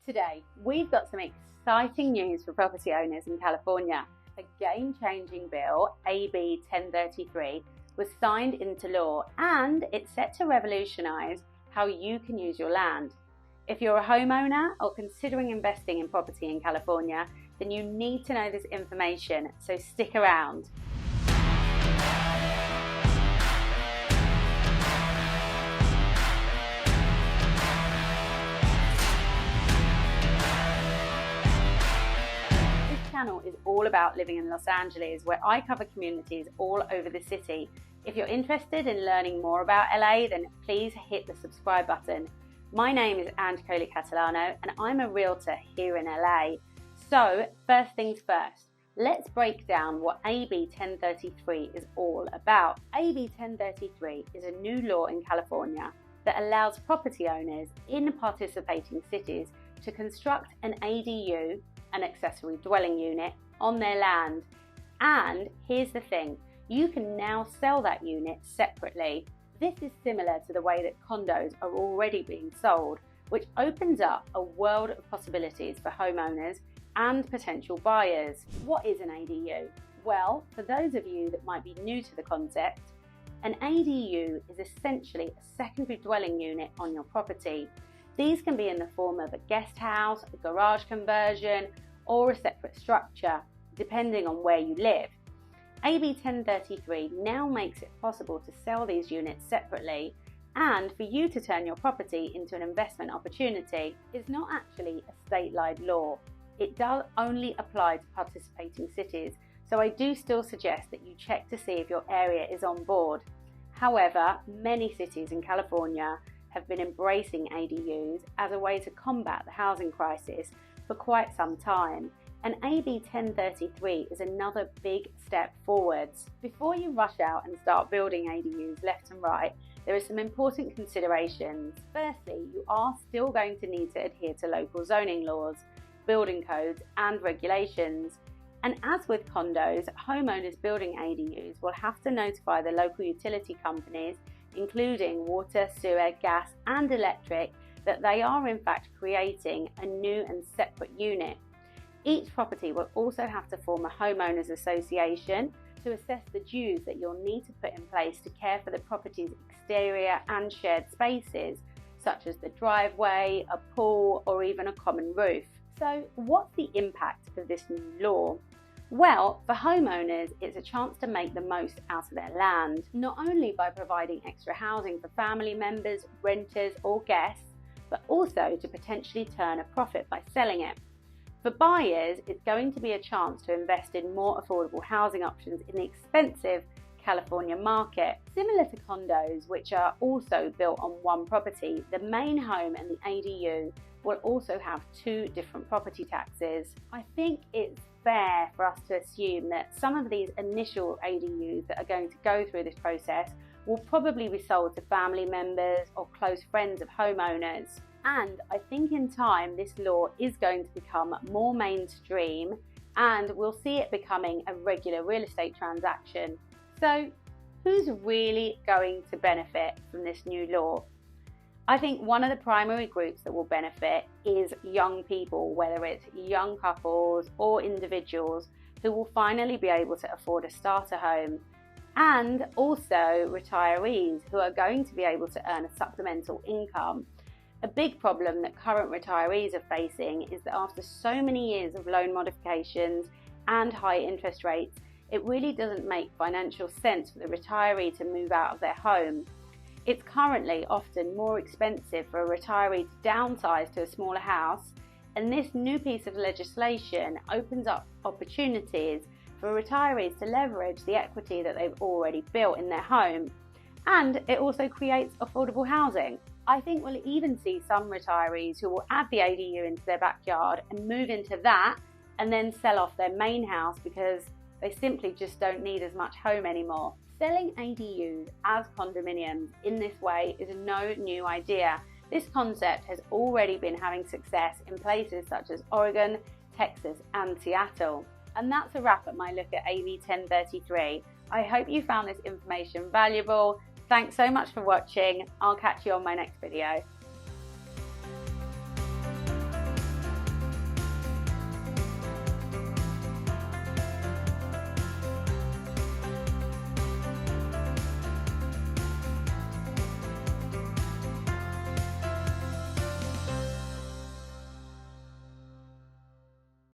Today, we've got some exciting news for property owners in California. A game-changing bill, AB 1033, was signed into law and it's set to revolutionize how you can use your land. If you're a homeowner or considering investing in property in California, then you need to know this information, so stick around. Channel is all about living in Los Angeles, where I cover communities all over the city. If you're interested in learning more about LA, then please hit the subscribe button. My name is Anj Catalano and I'm a realtor here in LA. So first things first, let's break down what AB 1033 is all about. AB 1033 is a new law in California that allows property owners in participating cities to construct an ADU, an accessory dwelling unit, on their land. And here's the thing, you can now sell that unit separately. This is similar to the way that condos are already being sold, which opens up a world of possibilities for homeowners and potential buyers. What is an ADU? Well, for those of you that might be new to the concept, an ADU is essentially a secondary dwelling unit on your property. These can be in the form of a guest house, a garage conversion, or a separate structure, depending on where you live. AB 1033 now makes it possible to sell these units separately and for you to turn your property into an investment opportunity. It's not actually a statewide law. It does only apply to participating cities, so I do still suggest that you check to see if your area is on board. However, many cities in California have been embracing ADUs as a way to combat the housing crisis for quite some time, and AB 1033 is another big step forwards. Before you rush out and start building ADUs left and right, there are some important considerations. Firstly, you are still going to need to adhere to local zoning laws, building codes and regulations. And as with condos, homeowners building ADUs will have to notify the local utility companies, including water, sewer, gas and electric, that they are in fact creating a new and separate unit. Each property will also have to form a homeowners association to assess the dues that you'll need to put in place to care for the property's exterior and shared spaces, such as the driveway, a pool or even a common roof. So what's the impact of this new law? Well, for homeowners, it's a chance to make the most out of their land, not only by providing extra housing for family members, renters or guests, but also to potentially turn a profit by selling it. For buyers, it's going to be a chance to invest in more affordable housing options in the expensive California market. Similar to condos, which are also built on one property, the main home and the ADU will also have two different property taxes. I think it's fair for us to assume that some of these initial ADUs that are going to go through this process will probably be sold to family members or close friends of homeowners. And I think in time this law is going to become more mainstream and we'll see it becoming a regular real estate transaction. So who's really going to benefit from this new law? I think one of the primary groups that will benefit is young people, whether it's young couples or individuals who will finally be able to afford a starter home, and also retirees who are going to be able to earn a supplemental income. A big problem that current retirees are facing is that after so many years of loan modifications and high interest rates, it really doesn't make financial sense for the retiree to move out of their home. It's currently often more expensive for a retiree to downsize to a smaller house, and this new piece of legislation opens up opportunities for retirees to leverage the equity that they've already built in their home, and it also creates affordable housing. I think we'll even see some retirees who will add the ADU into their backyard and move into that and then sell off their main house because they simply just don't need as much home anymore. Selling ADUs as condominiums in this way is no new idea. This concept has already been having success in places such as Oregon, Texas and Seattle. And that's a wrap at my look at AB 1033. I hope you found this information valuable. Thanks so much for watching. I'll catch you on my next video.